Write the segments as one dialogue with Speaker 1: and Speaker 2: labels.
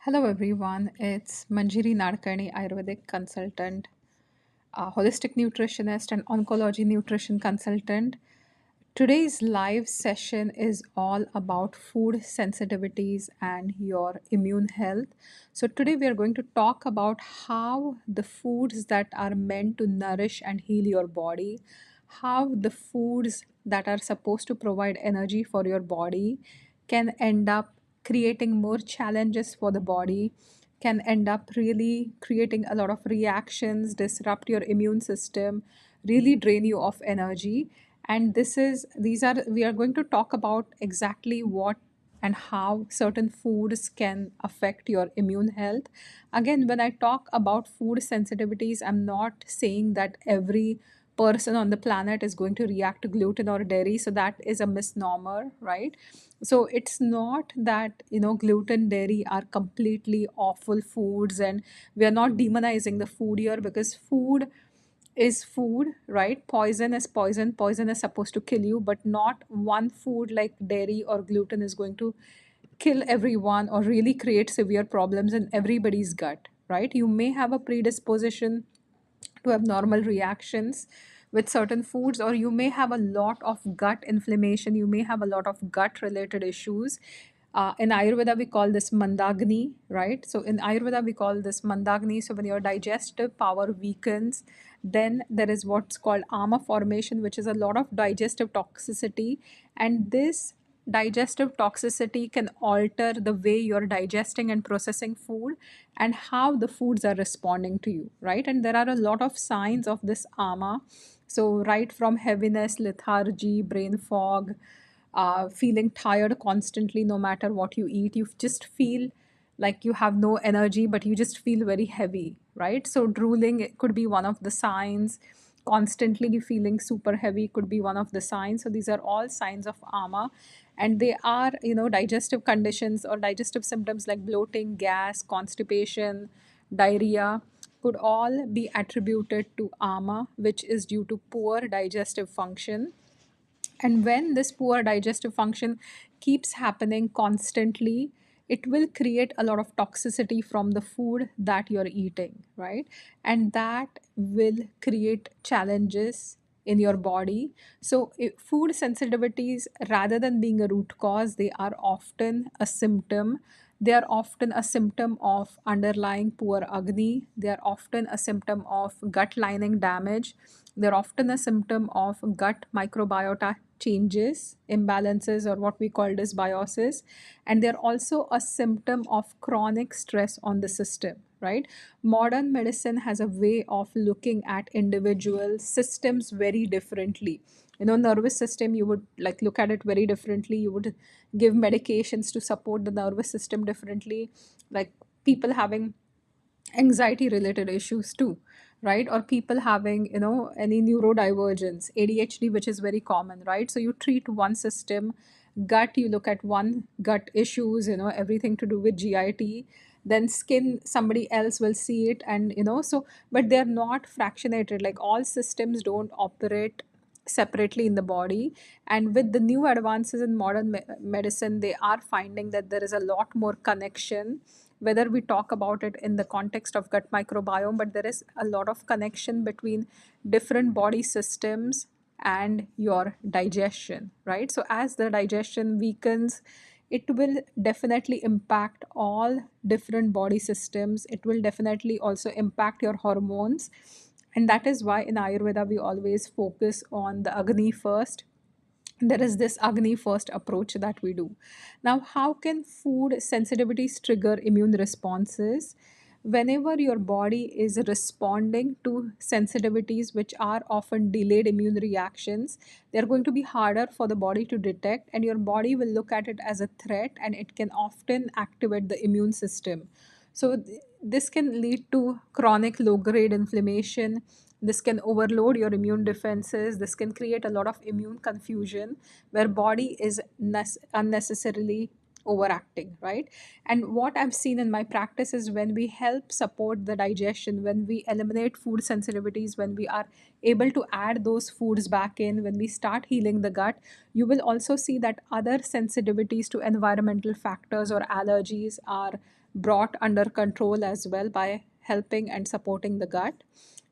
Speaker 1: Hello everyone, it's Manjiri Nadkarni, Ayurvedic consultant, holistic nutritionist, and oncology nutrition consultant. Today's live session is all about food sensitivities and your immune health. So, today we are going to talk about how the foods that are meant to nourish and heal your body, how the foods that are supposed to provide energy for your body can end up creating more challenges for the body, can end up really creating a lot of reactions, disrupt your immune system, really drain you of energy. And these are we are going to talk about exactly what and how certain foods can affect your immune health. Again, when I talk about food sensitivities, I'm not saying that every person on the planet is going to react to gluten or dairy, so that is a misnomer, right? So it's not that gluten, dairy are completely awful foods, and we are not demonizing the food here, because food is food, right? Poison is poison. Poison is supposed to kill you, but not one food like dairy or gluten is going to kill everyone or really create severe problems in everybody's gut, right? You may have a predisposition to have normal reactions with certain foods, or you may have a lot of gut inflammation, you may have a lot of gut related issues. In Ayurveda we call this mandagni, right? So in Ayurveda we call this mandagni. So when your digestive power weakens, then there is what's called ama formation, which is a lot of digestive toxicity. And this digestive toxicity can alter the way you're digesting and processing food and how the foods are responding to you, right? And there are a lot of signs of this ama. So right from heaviness, lethargy, brain fog, feeling tired constantly no matter what you eat, you just feel like you have no energy, but you just feel very heavy, right? So drooling, it could be one of the signs. Constantly feeling super heavy could be one of the signs. So these are all signs of ama, and they are digestive conditions or digestive symptoms like bloating, gas, constipation, diarrhea could all be attributed to ama, which is due to poor digestive function. And when this poor digestive function keeps happening constantly, it will create a lot of toxicity from the food that you're eating, right? And that will create challenges in your body. So, food sensitivities, rather than being a root cause, they are often a symptom. They are often a symptom of underlying poor agni. They are often a symptom of gut lining damage. They're often a symptom of gut microbiota changes, imbalances, or what we call dysbiosis. And they're also a symptom of chronic stress on the system, right? Modern medicine has a way of looking at individual systems very differently. Nervous system, you would like look at it very differently. You would give medications to support the nervous system differently. Like people having anxiety related issues too, right? Or people having any neurodivergence, ADHD, which is very common, right? So you treat one system. Gut, you look at one gut issues, everything to do with GIT. Then skin, somebody else will see it, and so, but they're not fractionated. Like all systems don't operate separately in the body. And with the new advances in modern medicine, they are finding that there is a lot more connection, whether we talk about it in the context of gut microbiome, but there is a lot of connection between different body systems and your digestion, right? So as the digestion weakens, it will definitely impact all different body systems. It will definitely also impact your hormones. And that is why in Ayurveda we always focus on the Agni first. There is this Agni first approach that we do. Now, how can food sensitivities trigger immune responses? Whenever your body is responding to sensitivities, which are often delayed immune reactions, they're going to be harder for the body to detect, and your body will look at it as a threat, and it can often activate the immune system. So, this can lead to chronic low grade inflammation. This can overload your immune defenses. This can create a lot of immune confusion where body is unnecessarily overacting, right? And what I've seen in my practice is when we help support the digestion, when we eliminate food sensitivities, when we are able to add those foods back in, when we start healing the gut, you will also see that other sensitivities to environmental factors or allergies are brought under control as well by helping and supporting the gut.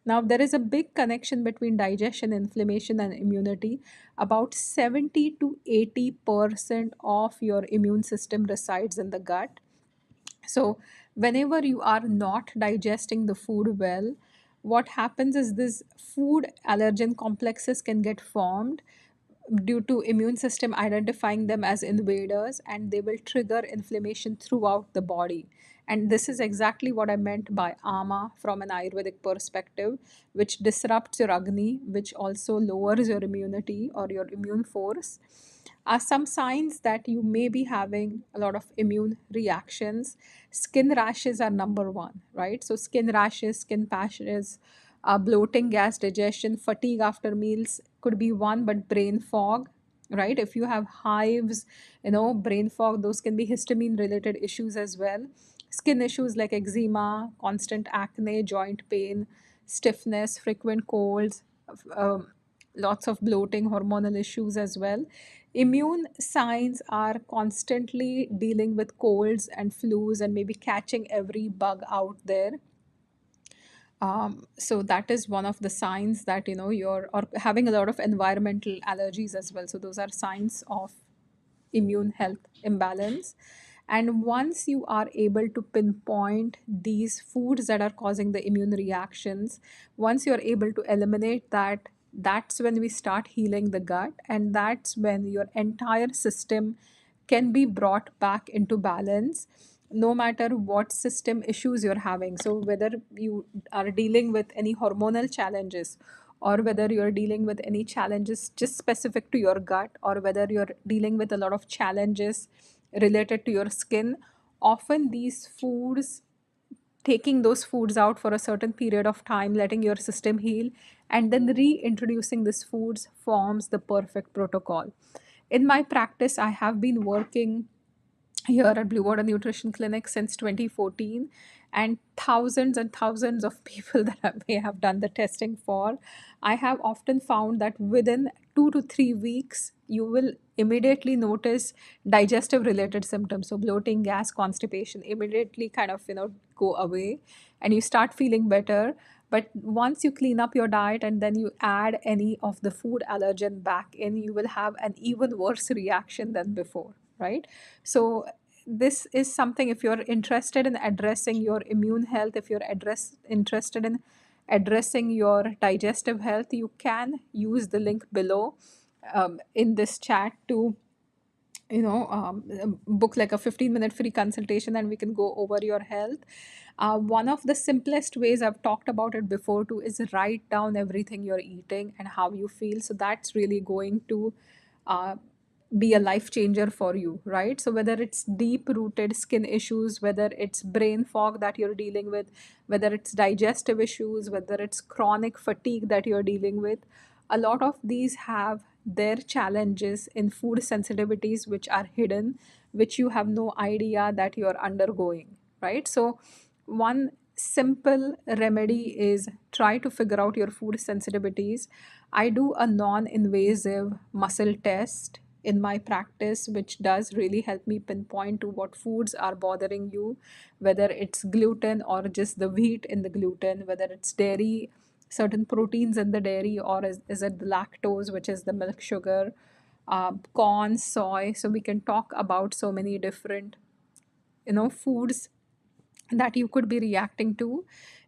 Speaker 1: Now, there is a big connection between digestion, inflammation, and immunity. About 70 to 80% of your immune system resides in the gut. So, whenever you are not digesting the food well, what happens is this food allergen complexes can get formed due to immune system identifying them as invaders, and they will trigger inflammation throughout the body. And this is exactly what I meant by ama from an ayurvedic perspective, which disrupts your agni, which also lowers your immunity or your immune force. Are some signs that you may be having a lot of immune reactions. Skin rashes are number one, right? So skin rashes, skin patches, bloating, gas, digestion, fatigue after meals could be one, but brain fog, right? If you have hives, brain fog, those can be histamine related issues as well. Skin issues like eczema, constant acne, joint pain, stiffness, frequent colds, um, lots of bloating, hormonal issues as well. Immune signs are constantly dealing with colds and flus and maybe catching every bug out there. So that is one of the signs that you're or having a lot of environmental allergies as well. So those are signs of immune health imbalance. And once you are able to pinpoint these foods that are causing the immune reactions, once you're able to eliminate that, that's when we start healing the gut, and that's when your entire system can be brought back into balance, no matter what system issues you're having. So whether you are dealing with any hormonal challenges, or whether you're dealing with any challenges just specific to your gut, or whether you're dealing with a lot of challenges related to your skin, often these foods, taking those foods out for a certain period of time, letting your system heal, and then reintroducing these foods forms the perfect protocol. In my practice, I have been working here at Blue Water Nutrition Clinic since 2014, and thousands and thousands of people that may have done the testing for. I have often found that within 2 to 3 weeks, you will immediately notice digestive related symptoms. So, bloating, gas, constipation immediately kind of, go away, and you start feeling better. But once you clean up your diet and then you add any of the food allergen back in, you will have an even worse reaction than before, right? So this is something, if you're interested in addressing your immune health, if you're interested in addressing your digestive health, you can use the link below in this chat to book like a 15-minute free consultation, and we can go over your health. One of the simplest ways, I've talked about it before too, is write down everything you're eating and how you feel. So that's really going to uh, be a life changer for you, right? So whether it's deep rooted skin issues, whether it's brain fog that you're dealing with, whether it's digestive issues, whether it's chronic fatigue that you're dealing with, a lot of these have their challenges in food sensitivities which are hidden, which you have no idea that you're undergoing, right? So one simple remedy is try to figure out your food sensitivities. I do a non invasive muscle test in my practice, which does really help me pinpoint to what foods are bothering you, whether it's gluten or just the wheat in the gluten, whether it's dairy, certain proteins in the dairy, or is it the lactose, which is the milk sugar, corn, soy. So we can talk about so many different foods that you could be reacting to.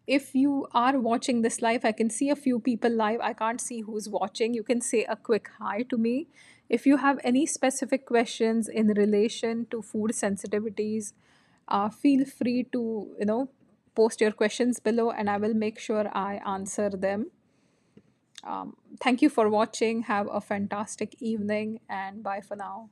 Speaker 1: If you are watching this live, I can see a few people live. I can't see who's watching. You can say a quick hi to me. If you have any specific questions in relation to food sensitivities, feel free to post your questions below, and I will make sure I answer them. Thank you for watching. Have a fantastic evening, and bye for now.